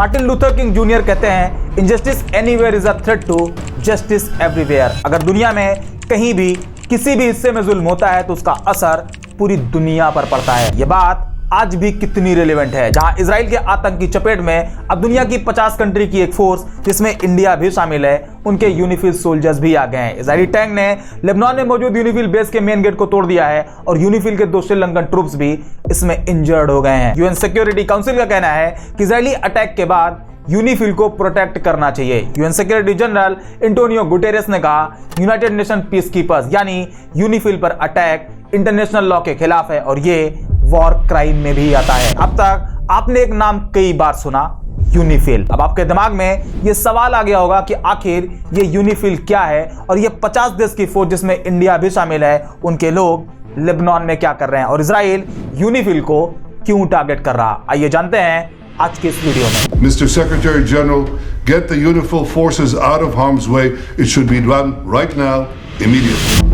Martin Luther king Junior कहते हैं, injustice anywhere is a threat to justice everywhere. अगर दुनिया में कहीं भी किसी भी हिस्से में जुल्म होता है तो उसका असर पूरी दुनिया पर पड़ता है। यह बात आज भी कितनी रिलेवेंट है, जहां इजराइल के आतंक की चपेट में अब दुनिया की 50 कंट्री की एक फोर्स, जिसमें इंडिया भी शामिल है, उनके यूनिफिल सोल्जर्स भी आ गए हैं। इजरायली टैंक ने लेबनान में मौजूद यूनिफिल बेस के मेन गेट को तोड़ दिया है और यूनिफिल के 2 श्रीलंकन ट्रूप्स भी इसमें इंजर्ड हो गए हैं। यूएन सिक्योरिटी काउंसिल का कहना है कि इजरायली अटैक के बाद यूनिफिल को प्रोटेक्ट करना चाहिए। UN security general Antonio Guterres ने कहा, यूनाइटेड नेशन पीस कीपर्स यानी यूनिफिल पर अटैक इंटरनेशनल लॉ के खिलाफ है और ये वॉर क्राइम में भी आता है। अब तक आपने एक नाम कई बार सुना, यूनिफिल। अब आपके दिमाग में ये सवाल आ गया होगा कि आखिर ये यूनिफिल क्या है और ये 50 देश की फौज, जिसमें इंडिया भी शामिल है, उनके लोग लेबनान में क्या कर रहे हैं और इजराइल यूनिफिल को क्यों टारगेट कर रहा। आइए जानते हैं आज के इस वीडियो में। Mr. Secretary General, get the UNIFIL forces out of harm's way. It should be done right now, immediately.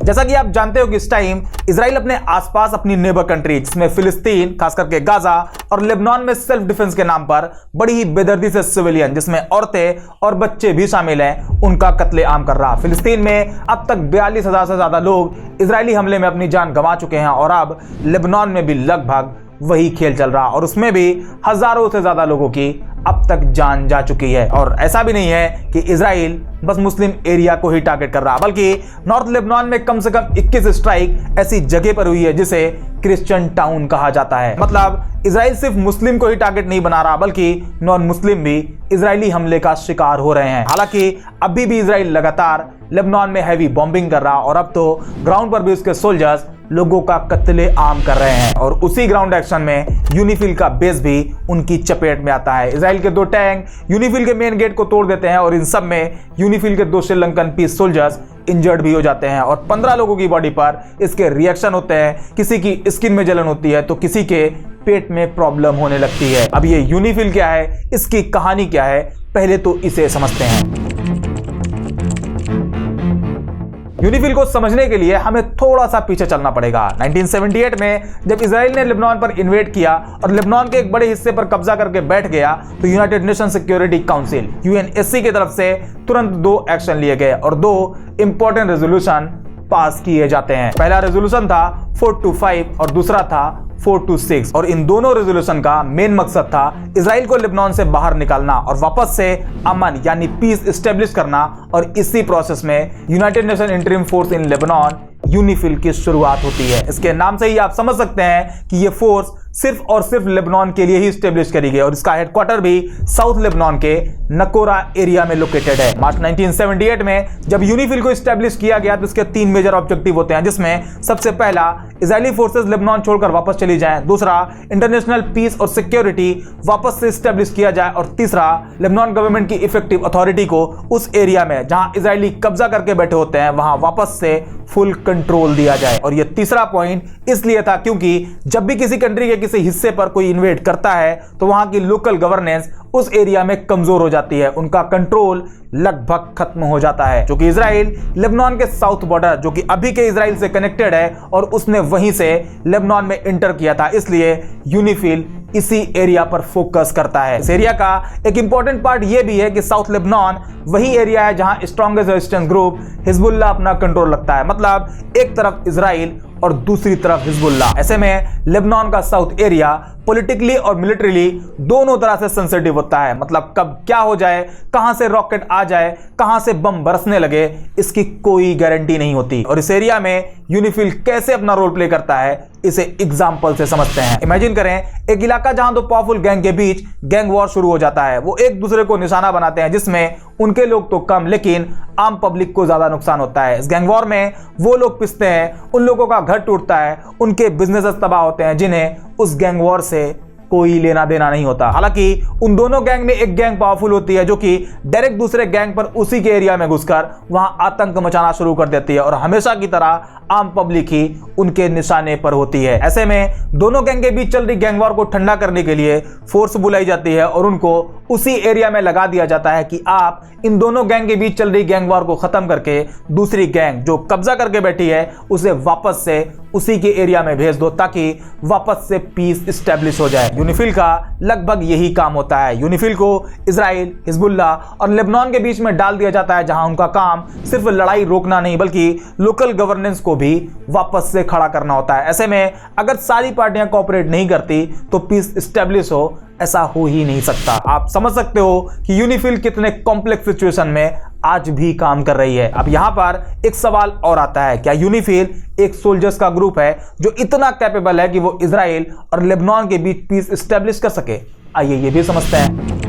जैसा कि आप जानते हो कि इस टाइम इजराइल अपने आसपास अपनी नेबर कंट्री, जिसमें फिलिस्तीन, खास करके गाजा और लेबनान में सेल्फ डिफेंस के नाम पर बड़ी ही बेदर्दी से सिविलियन, जिसमें औरतें और बच्चे भी शामिल हैं, उनका कत्लेआम कर रहा। फिलिस्तीन में अब तक 42,000 से ज्यादा लोग इजरायली हमले में अपनी जान गंवा चुके हैं और अब लेबनान में भी लगभग वही खेल चल रहा और उसमें भी हजारों से ज्यादा लोगों की अब तक जान जा चुकी है। और ऐसा भी नहीं है कि इजराइल बस मुस्लिम एरिया को ही टारगेट कर रहा, बल्कि नॉर्थ लेबनान में कम से कम 21 स्ट्राइक ऐसी जगह पर हुई है जिसे क्रिश्चियन टाउन कहा जाता है। मतलब इजराइल सिर्फ मुस्लिम को ही टारगेट नहीं बना रहा, बल्कि नॉन मुस्लिम भी इजरायली हमले का शिकार हो रहे हैं। हालांकि अभी भी इजराइल लगातार लेबनान में हैवी बॉम्बिंग कर रहा और अब तो ग्राउंड पर भी उसके सोल्जर्स लोगों का कत्लेआम कर रहे हैं और उसी ग्राउंड एक्शन में यूनिफिल का बेस भी उनकी चपेट में आता है। इजराइल के 2 टैंक यूनिफिल के मेन गेट को तोड़ देते हैं और इन सब में यूनिफिल के 2 श्रीलंकन पीस सोल्जर्स इंजर्ड भी हो जाते हैं और 15 लोगों की बॉडी पर इसके रिएक्शन होते हैं। किसी की स्किन में जलन होती है तो किसी के पेट में प्रॉब्लम होने लगती है। अब ये यूनिफिल क्या है, इसकी कहानी क्या है, पहले तो इसे समझते हैं। यूनिफिल को समझने के लिए हमें थोड़ा सा पीछे चलना पड़ेगा। 1978 में जब इजराइल ने लेबनान पर इन्वेड किया और लेबनान के एक बड़े हिस्से पर कब्जा करके बैठ गया तो United nation security council UNSC की तरफ से तुरंत 2 एक्शन लिए गए और 2 इंपॉर्टेंट रेजोल्यूशन पास किए जाते हैं। पहला रेजोल्यूशन था 425 और दूसरा था 426 और इन दोनों रेजोल्यूशन का मेन मकसद था इजराइल को लेबनान से बाहर निकालना और वापस से अमन यानी पीस एस्टेब्लिश करना और इसी प्रोसेस में United nation interim force in Lebanon UNIFIL की शुरुआत होती है। इसके नाम से ही आप समझ सकते हैं कि ये फोर्स सिर्फ और सिर्फ लेबनान के लिए ही स्टेब्लिश करी गई और इसका हेडक्वार्टर भी साउथ लेबनान के नकोरा एरिया में लोकेटेड है। मार्च 1978 में जब यूनिफिल को स्टेब्लिश किया गया तो इसके 3 मेजर ऑब्जेक्टिव होते हैं, जिसमें सबसे पहला इजरायली फोर्सेस लेबनान छोड़कर वापस चली जाएं, दूसरा इंटरनेशनल पीस और सिक्योरिटी वापस से स्टेब्लिश किया जाए और तीसरा लेबनान गवर्नमेंट की इफेक्टिव अथॉरिटी को उस एरिया में जहां इजरायली कब्जा करके बैठे होते हैं वहां वापस से फुल कंट्रोल दिया जाए। और यह तीसरा पॉइंट इसलिए था क्योंकि जब भी किसी कंट्री के किसी हिस्से पर कोई इन्वेड करता है तो वहां की लोकल गवर्नेंस उस एरिया में कमजोर हो जाती है, उनका कंट्रोल लगभग खत्म हो जाता है। जो कि इजराइल लेबनान के साउथ बॉर्डर, जो कि अभी के इजराइल से कनेक्टेड है और उसने वहीं से लेबनान में एंटर किया था, इसलिए यूनिफिल इसी एरिया पर फोकस करता है। इस एरिया का एक इंपॉर्टेंट पार्ट यह भी है कि साउथ लेबनान वही एरिया है जहां स्ट्रॉन्गेस्ट रेजिस्टेंस ग्रुप हिजबुल्लाह अपना कंट्रोल रखता है। मतलब एक तरफ इजराइल और दूसरी तरफ हिजबुल्लाह। ऐसे में लेबनान का साउथ एरिया पॉलिटिकली और मिलिट्रीली दोनों तरह से सेंसिटिव होता है। मतलब कब क्या हो जाए, कहां से रॉकेट आ जाए, कहां से बम बरसने लगे, इसकी कोई गारंटी नहीं होती। और इस एरिया में यूनिफिल कैसे अपना रोल प्ले करता है, इसे एग्जांपल से समझते हैं। इमेजिन करें एक इलाका जहां 2 पावरफुल गैंग के बीच गैंग वॉर शुरू हो जाता है। वो एक दूसरे को निशाना बनाते हैं, जिसमें उनके लोग तो कम लेकिन आम पब्लिक को ज्यादा नुकसान होता है। इस गैंग वॉर में वो लोग पिसते हैं, उन लोगों का घर टूटता है, उनके बिजनेसेस तबाह होते हैं जिन्हें उस गैंग वॉर से कोई लेना देना नहीं होता। हालांकि उन दोनों गैंग में एक गैंग पावरफुल होती है जो कि डायरेक्ट दूसरे गैंग पर उसी के एरिया में घुसकर वहां आतंक मचाना शुरू कर देती है और हमेशा की तरह आम पब्लिक ही उनके निशाने पर होती है। ऐसे में दोनों गैंग के बीच चल रही गैंग वॉर को ठंडा करने के लिए फोर्स बुलाई जाती है और उनको उसी एरिया में लगा दिया जाता है कि आप इन दोनों गैंग के बीच चल रही गैंग वॉर को खत्म करके दूसरी गैंग जो कब्जा करके बैठी है उसे वापस से उसी के एरिया में भेज दो ताकि वापस से पीस स्टैब्लिश हो जाए। यूनिफिल का लगभग यही काम होता है। यूनिफिल को इजराइल, हिजबुल्लाह और लेबनान के बीच में डाल दिया जाता है, जहां उनका काम सिर्फ लड़ाई रोकना नहीं बल्कि लोकल गवर्नेंस को भी वापस से खड़ा करना होता है। ऐसे में अगर सारी पार्टियां कोऑपरेट नहीं करती तो पीस स्टैब्लिश हो ऐसा हो ही नहीं सकता। आप समझ सकते हो कि यूनिफिल कितने कॉम्प्लेक्स सिचुएशन में आज भी काम कर रही है। अब यहां पर एक सवाल और आता है, क्या यूनिफिल एक सोल्जर्स का ग्रुप है जो इतना कैपेबल है कि वो इजराइल और लेबनान के बीच पीस स्टैब्लिश कर सके? आइए ये भी समझते हैं।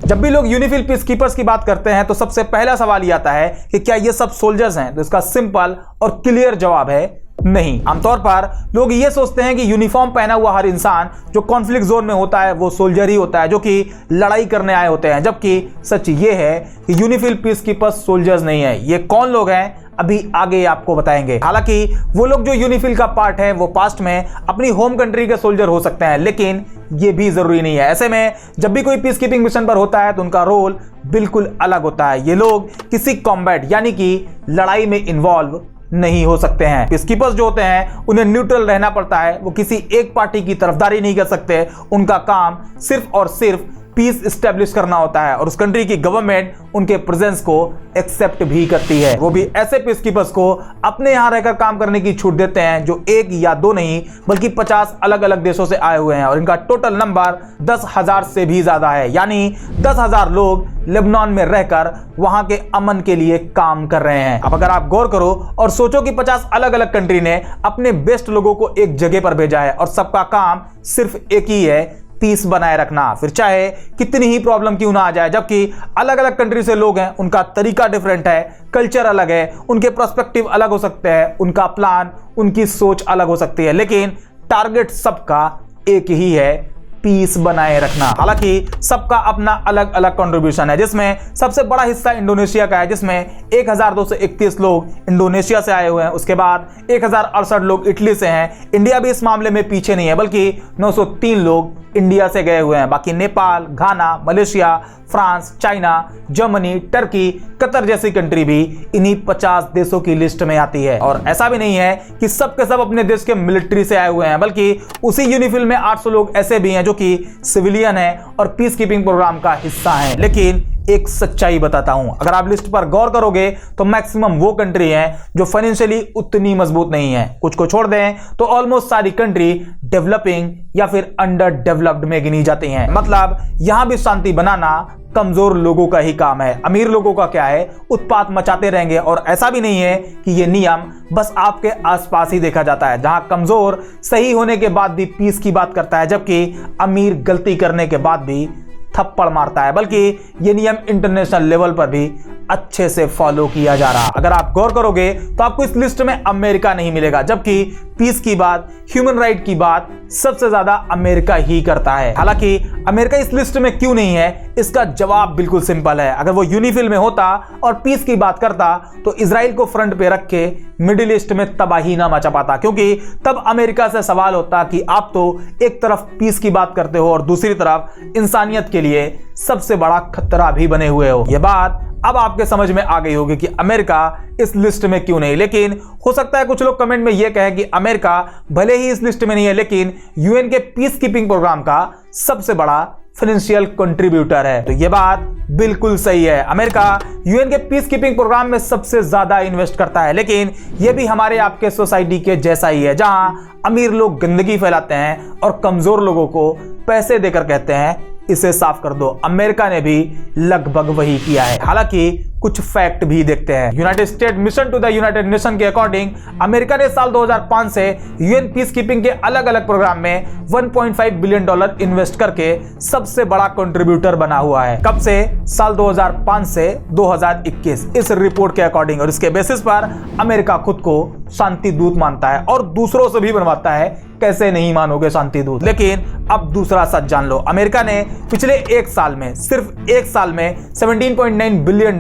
जब भी लोग यूनिफिल पीस कीपर्स की बात करते हैं तो सबसे पहला सवाल ये आता है कि क्या ये सब सोल्जर्स हैं? तो इसका सिंपल और क्लियर जवाब है नहीं। आमतौर पर लोग ये सोचते हैं कि यूनिफॉर्म पहना हुआ हर इंसान जो कॉन्फ्लिक्ट जोन में होता है वो सोल्जर ही होता है जो कि लड़ाई करने आए होते हैं, जबकि सच ये है कि यूनिफिल पीस कीपर्स सोल्जर्स नहीं है। ये कौन लोग हैं अभी आगे आपको बताएंगे। हालांकि वो लोग जो यूनिफिल का पार्ट है वो पास्ट में अपनी होम कंट्री के सोल्जर हो सकते हैं, लेकिन ये भी जरूरी नहीं है। ऐसे में जब भी कोई पीस कीपिंग मिशन पर होता है तो उनका रोल बिल्कुल अलग होता है। ये लोग किसी कॉम्बैट यानी कि लड़ाई में इन्वॉल्व नहीं हो सकते हैं। पीसकीपर्स जो होते हैं उन्हें न्यूट्रल रहना पड़ता है, वो किसी एक पार्टी की तरफदारी नहीं कर सकते। उनका काम सिर्फ और सिर्फ पीस स्टैब्लिश करना होता है और उस कंट्री की गवर्नमेंट उनके प्रेजेंस को एक्सेप्ट भी करती है। वो भी ऐसे पीसकीपर्स को अपने यहां रहकर काम करने की छूट देते हैं जो एक या दो नहीं बल्कि 50 अलग अलग देशों से आए हुए हैं और इनका टोटल नंबर 10,000 से भी ज्यादा है। यानी 10,000 लोग लेबनान में रहकर वहां के अमन के लिए काम कर रहे हैं। अब अगर आप गौर करो और सोचो कि 50 अलग अलग कंट्री ने अपने बेस्ट लोगों को एक जगह पर भेजा है और सबका काम सिर्फ एक ही है, पीस बनाए रखना, फिर चाहे कितनी ही प्रॉब्लम क्यों ना आ जाए। जबकि अलग अलग कंट्री से लोग हैं, उनका तरीका डिफरेंट है, कल्चर अलग है, उनके पर्सपेक्टिव अलग हो सकते हैं, उनका प्लान, उनकी सोच अलग हो सकती है, लेकिन टारगेट सबका एक ही है, पीस बनाए रखना। हालांकि सबका अपना अलग अलग कंट्रीब्यूशन है, जिसमें सबसे बड़ा हिस्सा इंडोनेशिया का है, जिसमें 1231 लोग इंडोनेशिया से आए हुए हैं। उसके बाद 1068 लोग इटली से हैं। इंडिया भी इस मामले में पीछे नहीं है, बल्कि 903 लोग इंडिया से गए हुए हैं। बाकी Nepal, Ghana, Malaysia, France, China, Germany, Turkey, Qatar जैसी कंट्री भी इन्हीं 50 देशों की लिस्ट में आती है। और ऐसा भी नहीं है कि सब के सब अपने देश के मिलिट्री से आए हुए हैं, बल्कि उसी यूनिफिल में 800 लोग ऐसे भी हैं जो कि सिविलियन हैं और पीस कीपिंग प्रोग्राम का हिस्सा हैं। लेकिन एक सच्चाई बताता हूं, अगर आप लिस्ट पर गौर करोगे तो मैक्सिमम वो कंट्री हैं जो फाइनेंशियली उतनी मजबूत नहीं है। कुछ को छोड़ दें तो ऑलमोस्ट सारी कंट्री डेवलपिंग या फिर अंडर डेवलप्ड में गिनी जाती हैं। मतलब यहां भी शांति बनाना कमजोर लोगों का ही काम है। अमीर लोगों का क्या है, उत्पात मचाते रहेंगे। और ऐसा भी नहीं है कि ये नियम बस आपके आसपास ही देखा जाता है, जहां कमजोर सही होने के बाद भी पीस की बात करता है जबकि अमीर गलती करने के बाद भी थप्पड़ मारता है, बल्कि ये नियम इंटरनेशनल लेवल पर भी अच्छे से फॉलो किया जा रहा। अगर आप गौर करोगे तो आपको इस लिस्ट में अमेरिका नहीं मिलेगा, जबकि पीस की बात, ह्यूमन राइट की बात सबसे ज्यादा अमेरिका ही करता है। हालांकि अमेरिका इस लिस्ट में क्यों नहीं है, इसका जवाब बिल्कुल सिंपल है। अगर वो यूनिफिल में होता और पीस की बात करता तो इजराइल को फ्रंट पे रख के मिडिल ईस्ट में तबाही ना मचा पाता, क्योंकि तब अमेरिका से सवाल होता कि आप तो एक तरफ पीस की बात करते हो और दूसरी तरफ इंसानियत के लिए सबसे बड़ा खतरा भी बने हुए हो। यह बात अब आपके समझ में आ गई होगी कि अमेरिका इस लिस्ट में क्यों नहीं। लेकिन हो सकता है कुछ लोग कमेंट में यह कहें कि अमेरिका भले ही इस लिस्ट में नहीं है, लेकिन यूएन के पीस कीपिंग प्रोग्राम का सबसे बड़ा फाइनेंशियल कंट्रीब्यूटर है। तो यह बात बिल्कुल सही है, अमेरिका यूएन के पीस कीपिंग प्रोग्राम में सबसे ज्यादा इन्वेस्ट करता है। लेकिन यह भी हमारे आपके सोसाइटी के जैसा ही है, जहां अमीर लोग गंदगी फैलाते हैं और कमजोर लोगों को पैसे देकर कहते हैं इसे साफ कर दो। अमेरिका ने भी लगभग वही किया है। हालांकि कुछ फैक्ट भी देखते हैं। United State mission to the United Nation के अकॉर्डिंग अमेरिका ने साल 2005 से यूएन पीस कीपिंग के अलग अलग प्रोग्राम में $1.5 बिलियन इन्वेस्ट करके सबसे बड़ा कंट्रीब्यूटर बना हुआ है। कब से? साल 2005 से 2021 इस रिपोर्ट के अकॉर्डिंग। और इसके बेसिस पर अमेरिका खुद को शांति दूत मानता है और दूसरों से भी बनवाता है। कैसे नहीं मानोगे शांति दूत? लेकिन अब दूसरा सच जान लो, अमेरिका ने पिछले एक साल में, सिर्फ एक साल में $17.9 बिलियन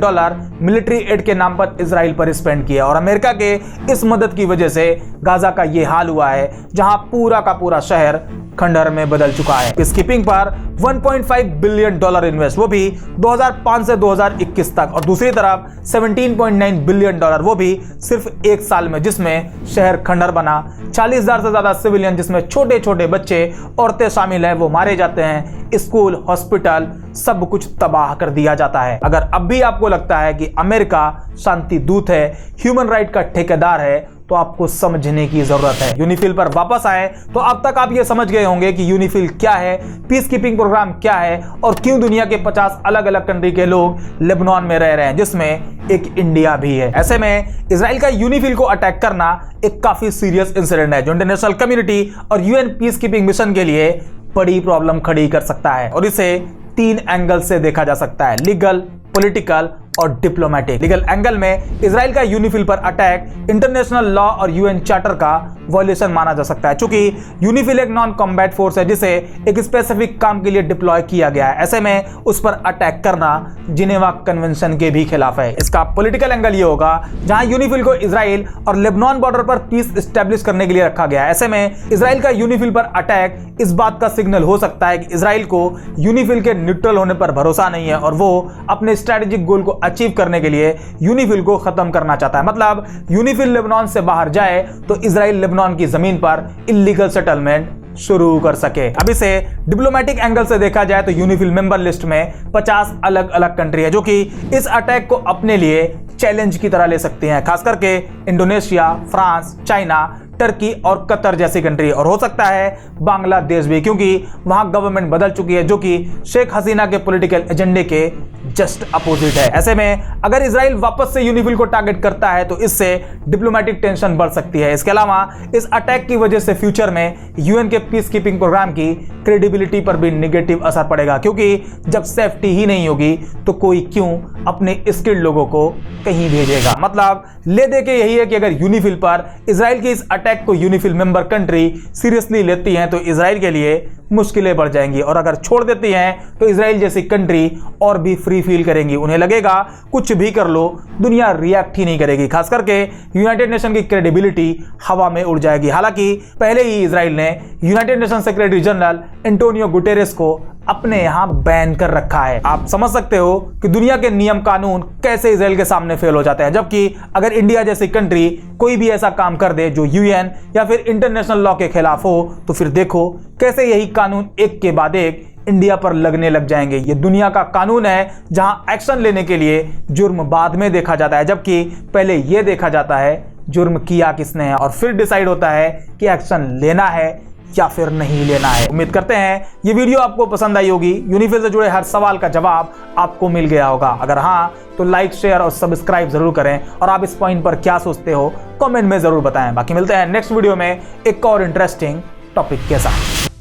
मिलिट्री एड के नाम पर इजराइल पर स्पेंड किया और अमेरिका के इस मदद की वजह से गाजा का ये हाल हुआ है जहां पूरा का पूरा शहर खंडहर में बदल चुका है। पीसकीपिंग पर 1.5 बिलियन डॉलर इन्वेस्ट, वो भी 2005 से 2021 तक, और दूसरी तरफ 17.9 बिलियन डॉलर, वो भी सिर्फ एक साल में, जिसमें शहर खंडहर बना। 40,000 से ज्यादा सिविलियन, जिसमें छोटे छोटे बच्चे, औरतें शामिल हैं, वो मारे जाते हैं। स्कूल, हॉस्पिटल, सब कुछ तबाह कर दिया जाता है। अगर अब भी आपको लगता है कि अमेरिका शांति दूत है, ह्यूमन राइट का ठेकेदार है, तो आपको समझने की जरूरत है। यूनिफिल पर वापस आए तो अब तक आप ये समझ गए होंगे कि यूनिफिल क्या है, पीस कीपिंग प्रोग्राम क्या है और क्यों दुनिया के 50 अलग अलग कंट्री के लोग लेबनान में रह रहे हैं, जिसमें एक इंडिया भी है। ऐसे में इजराइल का यूनिफिल को अटैक करना एक काफी सीरियस इंसिडेंट है जो इंटरनेशनल कम्युनिटी और यूएन पीस कीपिंग मिशन के लिए बड़ी प्रॉब्लम खड़ी कर सकता है। और इसे 3 एंगल से देखा जा सकता है: लीगल, पॉलिटिकल और डिप्लोमेटिक। लीगल एंगल में इजराइल का यूनिफिल पर अटैक इंटरनेशनल लॉ और यूएन चार्टर का वायलेशन माना जा सकता है, क्योंकि यूनिफिल एक नॉन कॉम्बैट फोर्स है जिसे एक स्पेसिफिक काम के लिए डिप्लॉय किया गया है। ऐसे में उस पर अटैक करना जिनेवा कन्वेंशन के भी खिलाफ है। इसका पॉलिटिकल एंगल ये होगा जहां यूनिफिल को इजराइल और लेबनान बॉर्डर पर पीस स्टैब्लिश करने के लिए रखा गया है। ऐसे में इजराइल का यूनिफिल पर अटैक इस बात का सिग्नल हो सकता है कि इजराइल को यूनिफिल के न्यूट्रल होने पर भरोसा नहीं है और वो अपने स्ट्रेटेजिक गोल को अचीव करने के लिए यूनिफिल को खत्म करना चाहता है। मतलब यूनिफिल लेबनान से बाहर जाए तो इजराइल लेबनान की जमीन पर इल्लीगल सेटलमेंट शुरू कर सके। अब इसे डिप्लोमेटिक एंगल से देखा जाए तो यूनिफिल मेंबर लिस्ट में 50 अलग अलग कंट्री है जो कि इस अटैक को अपने लिए चैलेंज की तरह ले सकती हैं, खास करके इंडोनेशिया, फ्रांस, चाइना, टर्की और कतर जैसी कंट्री, और हो सकता है बांग्लादेश भी, क्योंकि वहां गवर्नमेंट बदल चुकी है जो कि शेख हसीना के पॉलिटिकल एजेंडे के जस्ट अपोजिट है। ऐसे में अगर इजराइल वापस से यूनिफिल को टारगेट करता है तो इससे डिप्लोमेटिक टेंशन बढ़ सकती है। इसके अलावा इस अटैक की वजह से फ्यूचर में यूएन के पीस कीपिंग प्रोग्राम की क्रेडिबिलिटी पर भी नेगेटिव असर पड़ेगा, क्योंकि जब सेफ्टी ही नहीं होगी तो कोई क्यों अपने स्किल्ड लोगों को कहीं भेजेगा। मतलब ले दे के यही है कि अगर यूनिफिल पर इजराइल की इस अटैक को यूनिफिल मेंबर कंट्री सीरियसली लेती हैं तो इजराइल के लिए मुश्किलें बढ़ जाएंगी, और अगर छोड़ देती हैं तो इजराइल जैसी कंट्री और भी फ्री फील करेंगी। उन्हें लगेगा कुछ भी कर लो, दुनिया रिएक्ट ही नहीं करेगी। खास करके यूनाइटेड नेशन की क्रेडिबिलिटी हवा में उड़ जाएगी। हालांकि पहले ही इजराइल ने United nation secretary general Antonio Guterres को अपने यहां बैन कर रखा है। आप समझ सकते हो कि दुनिया के नियम कानून कैसे इजराइल के सामने फेल हो जाते हैं, जबकि अगर इंडिया जैसी कंट्री कोई भी ऐसा काम कर दे जो यूएन या फिर इंटरनेशनल लॉ के खिलाफ हो तो फिर देखो कैसे यही कानून एक के बाद एक इंडिया पर लगने लग जाएंगे। ये दुनिया का कानून है जहां एक्शन लेने के लिए जुर्म बाद में देखा जाता है, जबकि पहले यह देखा जाता है जुर्म किया किसने है और फिर डिसाइड होता है कि एक्शन लेना है या फिर नहीं लेना है। उम्मीद करते हैं ये वीडियो आपको पसंद आई होगी। यूनिफिल से जुड़े हर सवाल का जवाब आपको मिल गया होगा। अगर हाँ तो लाइक, शेयर और सब्सक्राइब जरूर करें, और आप इस पॉइंट पर क्या सोचते हो कमेंट में जरूर बताएं। बाकी मिलते हैं नेक्स्ट वीडियो में एक और इंटरेस्टिंग टॉपिक के साथ।